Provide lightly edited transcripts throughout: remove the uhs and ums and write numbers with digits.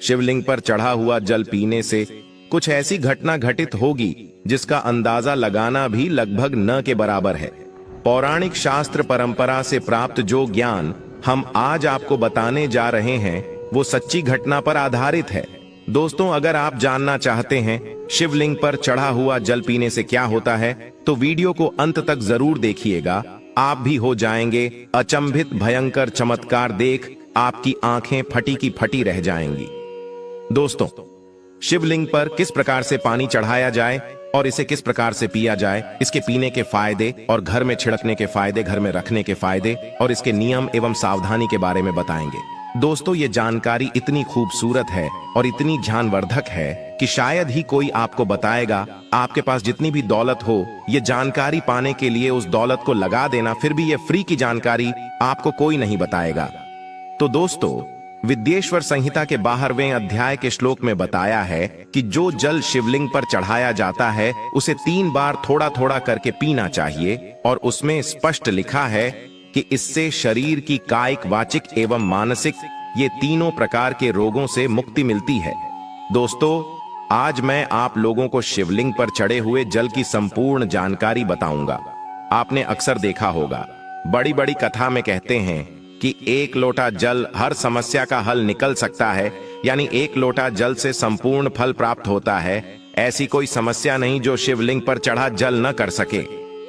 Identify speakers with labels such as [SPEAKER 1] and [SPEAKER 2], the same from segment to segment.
[SPEAKER 1] शिवलिंग पर चढ़ा हुआ जल पीने से कुछ ऐसी घटना घटित होगी जिसका अंदाजा लगाना भी लगभग न के बराबर है। पौराणिक शास्त्र परंपरा से प्राप्त जो ज्ञान हम आज आपको बताने जा रहे हैं वो सच्ची घटना पर आधारित है। दोस्तों, अगर आप जानना चाहते हैं शिवलिंग पर चढ़ा हुआ जल पीने से क्या होता है तो वीडियो को अंत तक जरूर देखिएगा। आप भी हो जाएंगे अचंभित। भयंकर चमत्कार देख आपकी आंखें फटी की फटी रह जाएंगी। दोस्तों, शिवलिंग पर किस प्रकार से पानी चढ़ाया जाए और इसे किस प्रकार से पिया जाए, इसके पीने के फायदे और घर में छिड़कने के फायदे, घर में रखने के फायदे और इसके नियम एवं सावधानी के बारे में बताएंगे। दोस्तों, ये जानकारी इतनी खूबसूरत है और इतनी ध्यानवर्धक है कि शायद ही कोई आपको बताएगा। आपके पास जितनी भी दौलत हो, ये जानकारी पाने के लिए उस दौलत को लगा देना, फिर भी ये फ्री की जानकारी आपको कोई नहीं बताएगा। तो दोस्तों, विद्येश्वर संहिता के 12वें अध्याय के श्लोक में बताया है कि जो जल शिवलिंग पर चढ़ाया जाता है उसे 3 बार थोड़ा थोड़ा करके पीना चाहिए और उसमें स्पष्ट लिखा है कि इससे शरीर की कायिक, वाचिक एवं मानसिक ये तीनों प्रकार के रोगों से मुक्ति मिलती है। दोस्तों, आज मैं आप लोगों को शिवलिंग पर चढ़े हुए जल की संपूर्ण जानकारी बताऊंगा। आपने अक्सर देखा होगा, बड़ी बड़ी कथा में कहते हैं कि 1 लोटा जल हर समस्या का हल निकल सकता है, यानी 1 लोटा जल से संपूर्ण फल प्राप्त होता है। ऐसी कोई समस्या नहीं जो शिवलिंग पर चढ़ा जल न कर सके।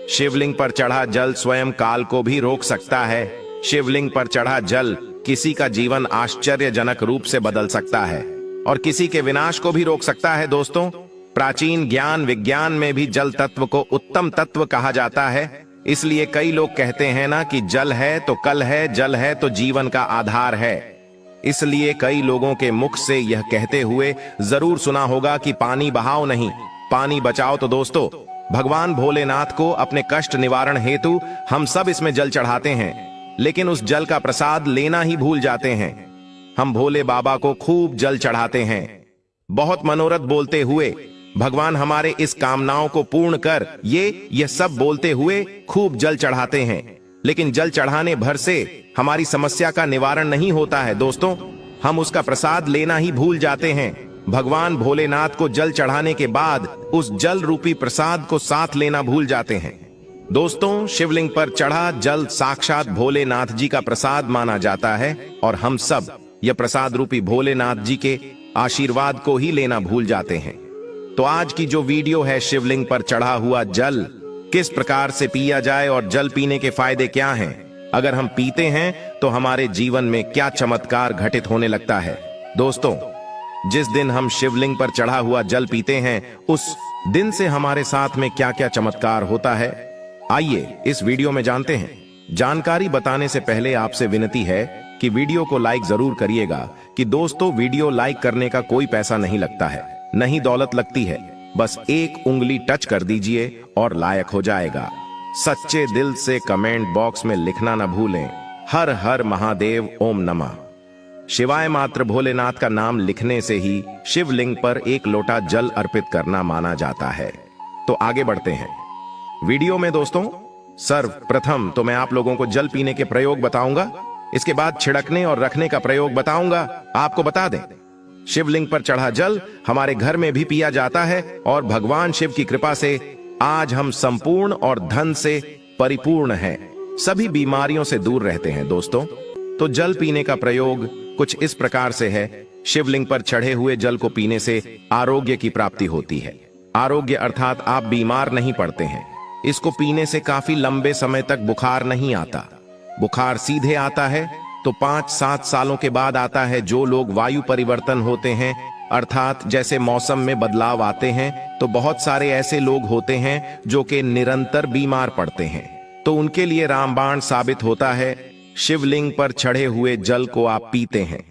[SPEAKER 1] शिवलिंग पर चढ़ा जल स्वयं काल को भी रोक सकता है। शिवलिंग पर चढ़ा जल किसी का जीवन आश्चर्यजनक रूप से बदल सकता है और किसी के विनाश को भी रोक सकता है। दोस्तों, प्राचीन ज्ञान विज्ञान में भी जल तत्व को उत्तम तत्व कहा जाता है। इसलिए कई लोग कहते हैं ना कि जल है तो कल है, जल है तो जीवन का आधार है। इसलिए कई लोगों के मुख से यह कहते हुए जरूर सुना होगा कि पानी बहाओ नहीं, पानी बचाओ। तो दोस्तों, भगवान भोलेनाथ को अपने कष्ट निवारण हेतु हम सब इसमें जल चढ़ाते हैं, लेकिन उस जल का प्रसाद लेना ही भूल जाते हैं। हम भोले बाबा को खूब जल चढ़ाते हैं, बहुत मनोरथ बोलते हुए भगवान हमारे इस कामनाओं को पूर्ण कर, ये सब बोलते हुए खूब जल चढ़ाते हैं। लेकिन जल चढ़ाने भर से हमारी समस्या का निवारण नहीं होता है। दोस्तों, हम उसका प्रसाद लेना ही भूल जाते हैं। भगवान भोलेनाथ को जल चढ़ाने के बाद उस जल रूपी प्रसाद को साथ लेना भूल जाते हैं। दोस्तों, शिवलिंग पर चढ़ा जल साक्षात भोलेनाथ जी का प्रसाद माना जाता है और हम सब यह प्रसाद रूपी भोलेनाथ जी के आशीर्वाद को ही लेना भूल जाते हैं। तो आज की जो वीडियो है, शिवलिंग पर चढ़ा हुआ जल किस प्रकार से पिया जाए और जल पीने के फायदे क्या हैं, अगर हम पीते हैं तो हमारे जीवन में क्या चमत्कार घटित होने लगता है। दोस्तों, जिस दिन हम शिवलिंग पर चढ़ा हुआ जल पीते हैं उस दिन से हमारे साथ में क्या क्या चमत्कार होता है, आइए इस वीडियो में जानते हैं। जानकारी बताने से पहले आपसे विनती है कि वीडियो को लाइक जरूर करिएगा। कि दोस्तों, वीडियो लाइक करने का कोई पैसा नहीं लगता है, नहीं दौलत लगती है, बस एक उंगली टच कर दीजिए और लायक हो जाएगा। सच्चे दिल से कमेंट बॉक्स में लिखना न भूलें, हर हर महादेव, ओम नमः शिवाय। मात्र भोलेनाथ का नाम लिखने से ही शिवलिंग पर 1 लोटा जल अर्पित करना माना जाता है। तो आगे बढ़ते हैं वीडियो में। दोस्तों, सर्वप्रथम तो मैं आप लोगों को जल पीने के प्रयोग बताऊंगा, इसके बाद छिड़कने और रखने का प्रयोग बताऊंगा। आपको बता दें, शिवलिंग पर चढ़ा जल हमारे घर में भी पिया जाता है और भगवान शिव की कृपा से आज हम संपूर्ण और धन से परिपूर्ण हैं, सभी बीमारियों से दूर रहते हैं। दोस्तों, तो जल पीने का प्रयोग कुछ इस प्रकार से है। शिवलिंग पर चढ़े हुए जल को पीने से आरोग्य की प्राप्ति होती है। आरोग्य अर्थात आप बीमार नहीं पड़ते हैं। इसको पीने से काफी लंबे समय तक बुखार नहीं आता। बुखार सीधे आता है तो 5-7 सालों के बाद आता है। जो लोग वायु परिवर्तन होते हैं, अर्थात जैसे मौसम में बदलाव आते हैं, तो बहुत सारे ऐसे लोग होते हैं जो कि निरंतर बीमार पड़ते हैं, तो उनके लिए रामबाण साबित होता है। शिवलिंग पर चढ़े हुए जल को आप पीते हैं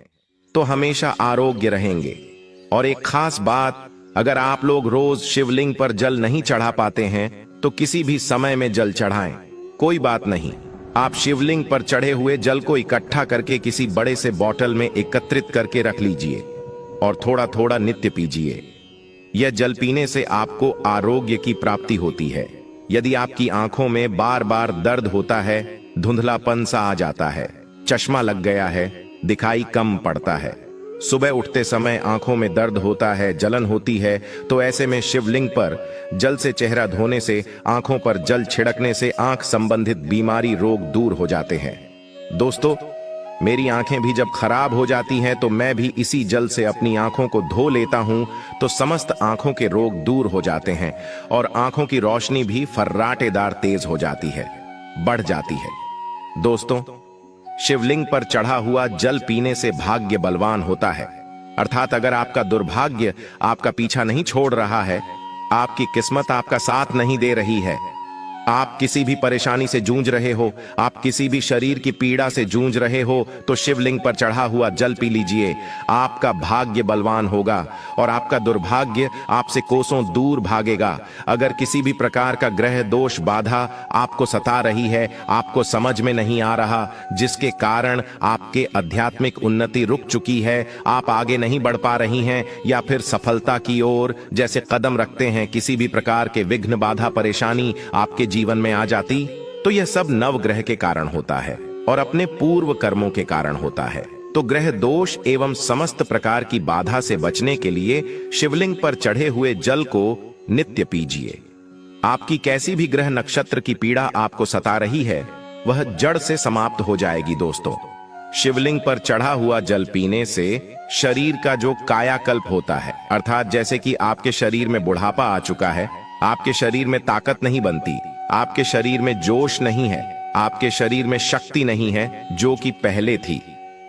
[SPEAKER 1] तो हमेशा आरोग्य रहेंगे। और एक खास बात, अगर आप लोग रोज शिवलिंग पर जल नहीं चढ़ा पाते हैं तो किसी भी समय में जल चढ़ाएं, कोई बात नहीं। आप शिवलिंग पर चढ़े हुए जल को इकट्ठा करके किसी बड़े से बोतल में एकत्रित करके रख लीजिए और थोड़ा थोड़ा नित्य पीजिए। यह जल पीने से आपको आरोग्य की प्राप्ति होती है। यदि आपकी आंखों में बार बार दर्द होता है, धुंधलापन सा आ जाता है, चश्मा लग गया है, दिखाई कम पड़ता है, सुबह उठते समय आंखों में दर्द होता है, जलन होती है, तो ऐसे में शिवलिंग पर जल से चेहरा धोने से, आंखों पर जल छिड़कने से आंख संबंधित बीमारी रोग दूर हो जाते हैं। दोस्तों, मेरी आंखें भी जब खराब हो जाती हैं तो मैं भी इसी जल से अपनी आंखों को धो लेता हूं, तो समस्त आंखों के रोग दूर हो जाते हैं और आंखों की रोशनी भी फर्राटेदार तेज हो जाती है, बढ़ जाती है। दोस्तों, शिवलिंग पर चढ़ा हुआ जल पीने से भाग्य बलवान होता है। अर्थात अगर आपका दुर्भाग्य आपका पीछा नहीं छोड़ रहा है, आपकी किस्मत आपका साथ नहीं दे रही है, आप किसी भी परेशानी से जूझ रहे हो, आप किसी भी शरीर की पीड़ा से जूझ रहे हो, तो शिवलिंग पर चढ़ा हुआ जल पी लीजिए। आपका भाग्य बलवान होगा और आपका दुर्भाग्य आपसे कोसों दूर भागेगा। अगर किसी भी प्रकार का ग्रह दोष बाधा आपको सता रही है, आपको समझ में नहीं आ रहा, जिसके कारण आपके आध्यात्मिक उन्नति रुक चुकी है, आप आगे नहीं बढ़ पा रही हैं, या फिर सफलता की ओर जैसे कदम रखते हैं किसी भी प्रकार के विघ्न बाधा परेशानी आपके जीवन में आ जाती, तो यह सब नवग्रह के कारण होता है और अपने पूर्व कर्मों के कारण होता है। तो ग्रह दोष एवं समस्त प्रकार की बाधा से बचने के लिए शिवलिंग पर चढ़े हुए जल को नित्य पीजिए। आपकी कैसी भी ग्रह नक्षत्र की पीड़ा आपको सता रही है, वह जड़ से समाप्त हो जाएगी। दोस्तों, शिवलिंग पर चढ़ा हुआ जल पीने से शरीर का जो कायाकल्प होता है, अर्थात जैसे कि आपके शरीर में बुढ़ापा आ चुका है, आपके शरीर में ताकत नहीं बनती, आपके शरीर में जोश नहीं है, आपके शरीर में शक्ति नहीं है जो कि पहले थी,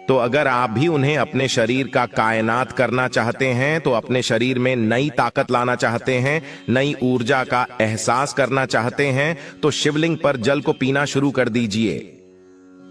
[SPEAKER 1] तो अगर आप भी उन्हें अपने शरीर का कायनात करना चाहते हैं, तो अपने शरीर में नई ताकत लाना चाहते हैं, नई ऊर्जा का एहसास करना चाहते हैं, तो शिवलिंग पर जल को पीना शुरू कर दीजिए।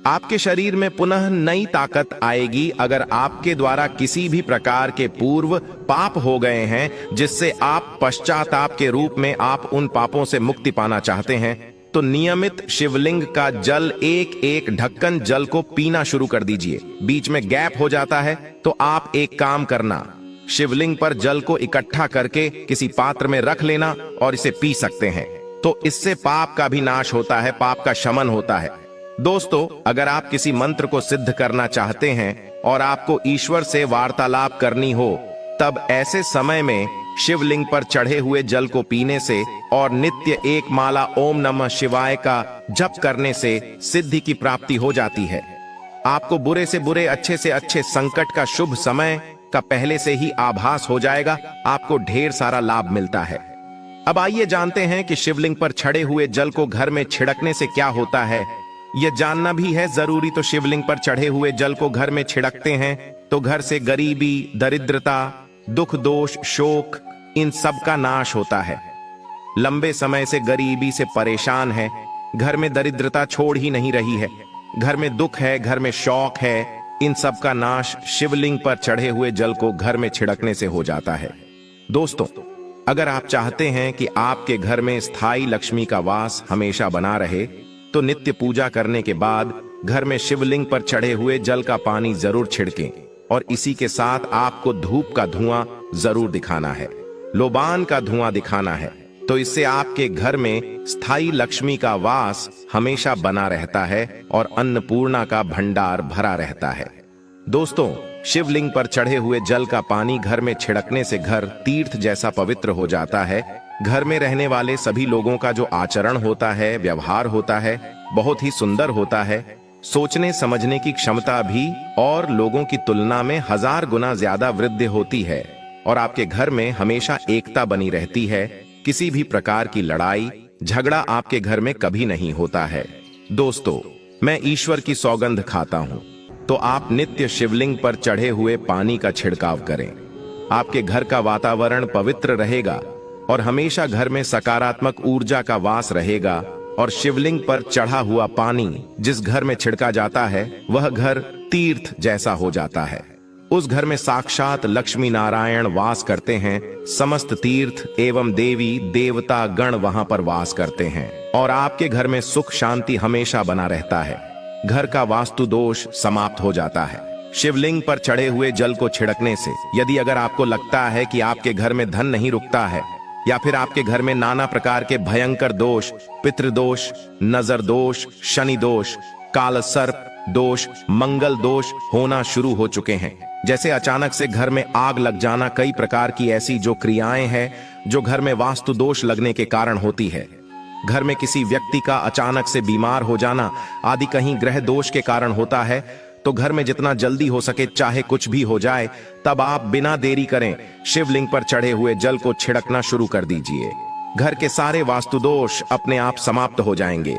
[SPEAKER 1] आपके शरीर में पुनः नई ताकत आएगी। अगर आपके द्वारा किसी भी प्रकार के पूर्व पाप हो गए हैं, जिससे आप पश्चाताप के रूप में आप उन पापों से मुक्ति पाना चाहते हैं, तो नियमित शिवलिंग का जल एक एक ढक्कन जल को पीना शुरू कर दीजिए। बीच में गैप हो जाता है तो आप एक काम करना, शिवलिंग पर जल को इकट्ठा करके किसी पात्र में रख लेना और इसे पी सकते हैं। तो इससे पाप का भी नाश होता है, पाप का शमन होता है। दोस्तों, अगर आप किसी मंत्र को सिद्ध करना चाहते हैं और आपको ईश्वर से वार्तालाप करनी हो, तब ऐसे समय में शिवलिंग पर चढ़े हुए जल को पीने से और नित्य एक माला ओम नमः शिवाय का जप करने से सिद्धि की प्राप्ति हो जाती है। आपको बुरे से बुरे, अच्छे से अच्छे संकट का शुभ समय का पहले से ही आभास हो जाएगा, आपको ढेर सारा लाभ मिलता है। अब आइए जानते हैं कि शिवलिंग पर चढ़े हुए जल को घर में छिड़कने से क्या होता है। यह जानना भी है जरूरी। तो शिवलिंग पर चढ़े हुए जल को घर में छिड़कते हैं तो घर से गरीबी, दरिद्रता, दुख, दोष, शोक, इन सब का नाश होता है। लंबे समय से गरीबी से परेशान है, घर में दरिद्रता छोड़ ही नहीं रही है, घर में दुख है, घर में शौक है, इन सब का नाश शिवलिंग पर चढ़े हुए जल को घर में छिड़कने से हो जाता है। दोस्तों, अगर आप चाहते हैं कि आपके घर में स्थायी लक्ष्मी का वास हमेशा बना रहे, तो नित्य पूजा करने के बाद घर में शिवलिंग पर चढ़े हुए जल का पानी जरूर छिड़कें और इसी के साथ आपको धूप का धुआं जरूर दिखाना है, लोबान का धुआं दिखाना है। तो इससे आपके घर में स्थायी लक्ष्मी का वास हमेशा बना रहता है और अन्नपूर्णा का भंडार भरा रहता है। दोस्तों, शिवलिंग पर चढ़े हुए जल का पानी घर में छिड़कने से घर तीर्थ जैसा पवित्र हो जाता है। घर में रहने वाले सभी लोगों का जो आचरण होता है, व्यवहार होता है, बहुत ही सुंदर होता है। सोचने समझने की क्षमता भी और लोगों की तुलना में 1000 गुना ज्यादा वृद्धि होती है और आपके घर में हमेशा एकता बनी रहती है। किसी भी प्रकार की लड़ाई झगड़ा आपके घर में कभी नहीं होता है। दोस्तों, मैं ईश्वर की सौगंध खाता हूं, तो आप नित्य शिवलिंग पर चढ़े हुए पानी का छिड़काव करें। आपके घर का वातावरण पवित्र रहेगा और हमेशा घर में सकारात्मक ऊर्जा का वास रहेगा और शिवलिंग पर चढ़ा हुआ पानी जिस घर में छिड़का जाता है, वह घर तीर्थ जैसा हो जाता है। उस घर में साक्षात लक्ष्मी नारायण वास करते हैं। समस्त तीर्थ एवं देवी देवता गण वहां पर वास करते हैं और आपके घर में सुख शांति हमेशा बना रहता है। घर का वास्तु दोष समाप्त हो जाता है। शिवलिंग पर चढ़े हुए जल को छिड़कने से यदि अगर आपको लगता है कि आपके घर में धन नहीं रुकता है, या फिर आपके घर में नाना प्रकार के भयंकर दोष, पितृदोष, नजर दोष, शनि दोष, काल सर्प दोष, मंगल दोष होना शुरू हो चुके हैं, जैसे अचानक से घर में आग लग जाना, कई प्रकार की ऐसी जो क्रियाएं हैं जो घर में वास्तु दोष लगने के कारण होती है। घर में किसी व्यक्ति का अचानक से बीमार हो जाना आदि कहीं ग्रह दोष के कारण होता है। तो घर में जितना जल्दी हो सके, चाहे कुछ भी हो जाए, तब आप बिना देरी करें शिवलिंग पर चढ़े हुए जल को छिड़कना शुरू कर दीजिए। घर के सारे वास्तु दोष अपने आप समाप्त हो जाएंगे।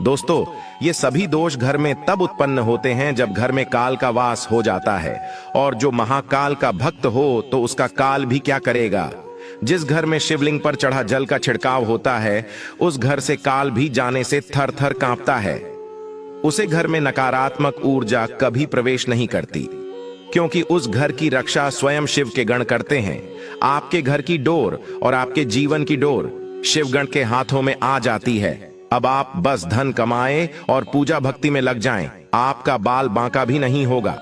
[SPEAKER 1] दोस्तों, ये सभी दोष घर में तब उत्पन्न होते हैं जब घर में काल का वास हो जाता है, और जो महाकाल का भक्त हो तो उसका काल भी क्या करेगा। जिस घर में शिवलिंग पर चढ़ा जल का छिड़काव होता है, उस घर से काल भी जाने से थर थर कांपता है। उसे घर में नकारात्मक ऊर्जा कभी प्रवेश नहीं करती, क्योंकि उस घर की रक्षा स्वयं शिव के गण करते हैं। आपके घर की डोर और आपके जीवन की डोर शिवगण के हाथों में आ जाती है। अब आप बस धन कमाएं और पूजा भक्ति में लग जाएं। आपका बाल बांका भी नहीं होगा,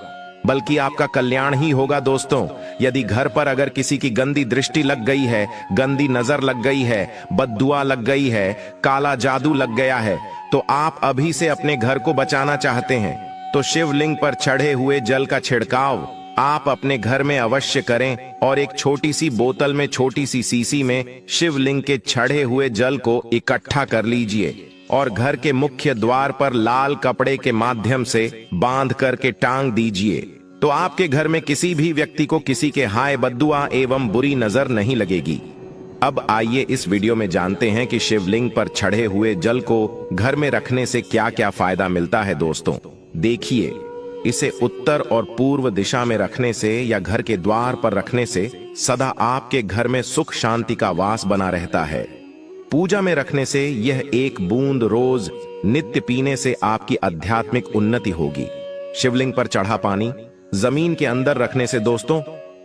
[SPEAKER 1] बल्कि आपका कल्याण ही होगा। दोस्तों, यदि घर पर अगर किसी की गंदी दृष्टि लग गई है, गंदी नजर लग गई है, बद्दुआ लग गई है, काला जादू लग गया है, तो आप अभी से अपने घर को बचाना चाहते हैं तो शिवलिंग पर चढ़े हुए जल का छिड़काव आप अपने घर में अवश्य करें, और एक छोटी सी बोतल में, छोटी सी सीसी में शिवलिंग के चढ़े हुए जल को इकट्ठा कर लीजिए और घर के मुख्य द्वार पर लाल कपड़े के माध्यम से बांध करके टांग दीजिए। तो आपके घर में किसी भी व्यक्ति को किसी के हाय, बद्दुआ एवं बुरी नजर नहीं लगेगी। अब आइए इस वीडियो में जानते हैं कि शिवलिंग पर चढ़े हुए जल को घर में रखने से क्या क्या फायदा मिलता है। दोस्तों देखिए, इसे उत्तर और पूर्व दिशा में रखने से या घर के द्वार पर रखने से सदा आपके घर में सुख शांति का वास बना रहता है। पूजा में रखने से यह एक बूंद रोज नित्य पीने से आपकी आध्यात्मिक उन्नति होगी। शिवलिंग पर चढ़ा पानी जमीन के अंदर रखने से, दोस्तों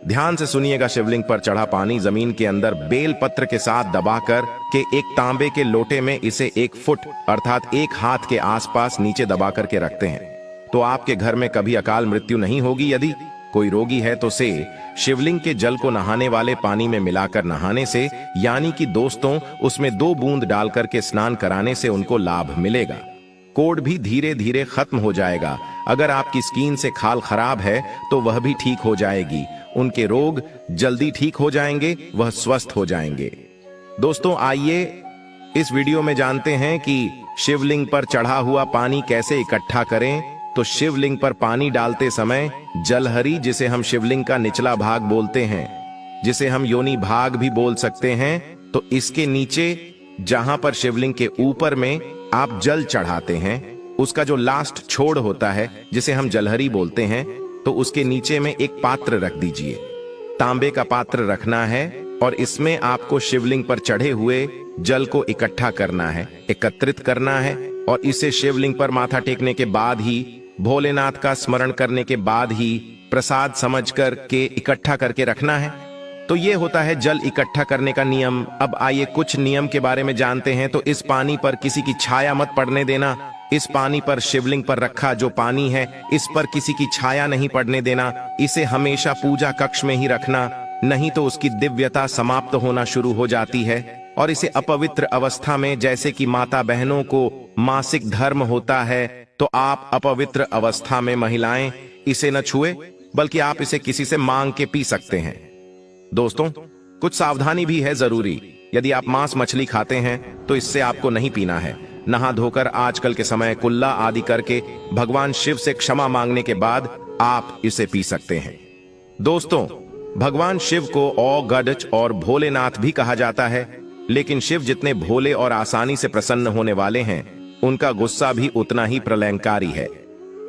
[SPEAKER 1] ध्यान से सुनिएगा, शिवलिंग पर चढ़ा पानी जमीन के अंदर बेल पत्र के साथ दबाकर के एक तांबे के लोटे में इसे 1 फुट अर्थात 1 हाथ के आसपास नीचे दबा करके रखते हैं तो आपके घर में कभी अकाल मृत्यु नहीं होगी। यदि कोई रोगी है तो उसे शिवलिंग के जल को नहाने वाले पानी में मिलाकर नहाने से, यानी कि दोस्तों उसमें 2 बूंद डालकर के स्नान कराने से उनको लाभ मिलेगा। कोढ़ भी धीरे धीरे खत्म हो जाएगा। अगर आपकी स्किन से खाल खराब है तो वह भी ठीक हो जाएगी। उनके रोग जल्दी ठीक हो जाएंगे, वह स्वस्थ हो जाएंगे। दोस्तों आइए इस वीडियो में जानते हैं कि शिवलिंग पर चढ़ा हुआ पानी कैसे इकट्ठा करें। तो शिवलिंग पर पानी डालते समय जलहरी, जिसे हम शिवलिंग का निचला भाग बोलते हैं, जिसे हम योनि भाग भी बोल सकते हैं, तो इसके नीचे जहां पर शिवलिंग के ऊपर में आप जल चढ़ाते हैं, उसका जो लास्ट छोड़ होता है जिसे हम जलहरी बोलते हैं, तो उसके नीचे में एक पात्र रख दीजिए। तांबे का पात्र रखना है और इसमें आपको शिवलिंग पर चढ़े हुए जल को इकट्ठा करना है, एकत्रित करना है, और इसे शिवलिंग पर माथा टेकने के बाद ही, भोलेनाथ का स्मरण करने के बाद ही प्रसाद समझकर के इकट्ठा करके रखना है। तो ये होता है जल इकट्ठा करने का नियम। अब आइए कुछ नियम के बारे में जानते हैं। तो इस पानी पर किसी की छाया मत पड़ने देना। इस पानी पर, शिवलिंग पर रखा जो पानी है, इस पर किसी की छाया नहीं पड़ने देना। इसे हमेशा पूजा कक्ष में ही रखना, नहीं तो उसकी दिव्यता समाप्त होना शुरू हो जाती है। और इसे अपवित्र अवस्था में, जैसे कि माता बहनों को मासिक धर्म होता है, तो आप अपवित्र अवस्था में महिलाएं इसे न छुए, बल्कि आप इसे किसी से मांग के पी सकते हैं। दोस्तों कुछ सावधानी भी है जरूरी। यदि आप मांस मछली खाते हैं तो इससे आपको नहीं पीना है। नहा धोकर आजकल के समय कुल्ला आदि करके भगवान शिव से क्षमा मांगने के बाद आप इसे पी सकते हैं। दोस्तों भगवान शिव को औ गडच और भोलेनाथ भी कहा जाता है, लेकिन शिव जितने भोले और आसानी से प्रसन्न होने वाले हैं, उनका गुस्सा भी उतना ही प्रलयंकारी है।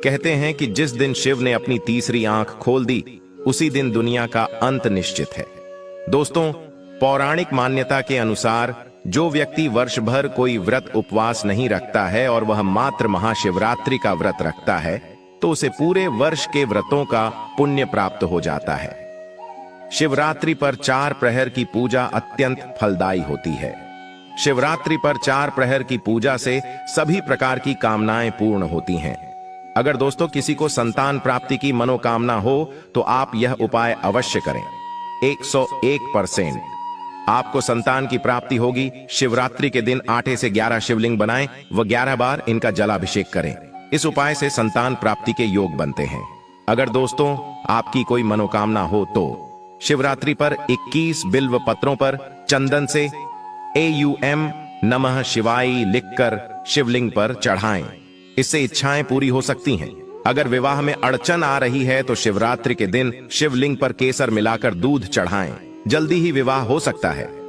[SPEAKER 1] कहते हैं कि जिस दिन शिव ने अपनी तीसरी आंख खोल दी, उसी दिन दुनिया का अंत निश्चित है। दोस्तों पौराणिक मान्यता के अनुसार जो व्यक्ति वर्ष भर कोई व्रत उपवास नहीं रखता है और वह मात्र महाशिवरात्रि का व्रत रखता है, तो उसे पूरे वर्ष के व्रतों का पुण्य प्राप्त हो जाता है। शिवरात्रि पर 4 प्रहर की पूजा अत्यंत फलदायी होती है। शिवरात्रि पर 4 प्रहर की पूजा से सभी प्रकार की कामनाएं पूर्ण होती हैं। अगर दोस्तों किसी को संतान प्राप्ति की मनोकामना हो तो आप यह उपाय अवश्य करें। 101% आपको संतान की प्राप्ति होगी। शिवरात्रि के दिन आटे से 11 शिवलिंग बनाएं व 11 बार इनका जलाभिषेक करें। इस उपाय से संतान प्राप्ति के योग बनते हैं। अगर दोस्तों आपकी कोई मनोकामना हो तो शिवरात्रि पर 21 बिल्व पत्रों पर चंदन से AUM नमः शिवाय लिखकर शिवलिंग पर चढ़ाएं। इससे इच्छाएं पूरी हो सकती हैं। अगर विवाह में अड़चन आ रही है तो शिवरात्रि के दिन शिवलिंग पर केसर मिलाकर दूध चढ़ाएं। जल्दी ही विवाह हो सकता है।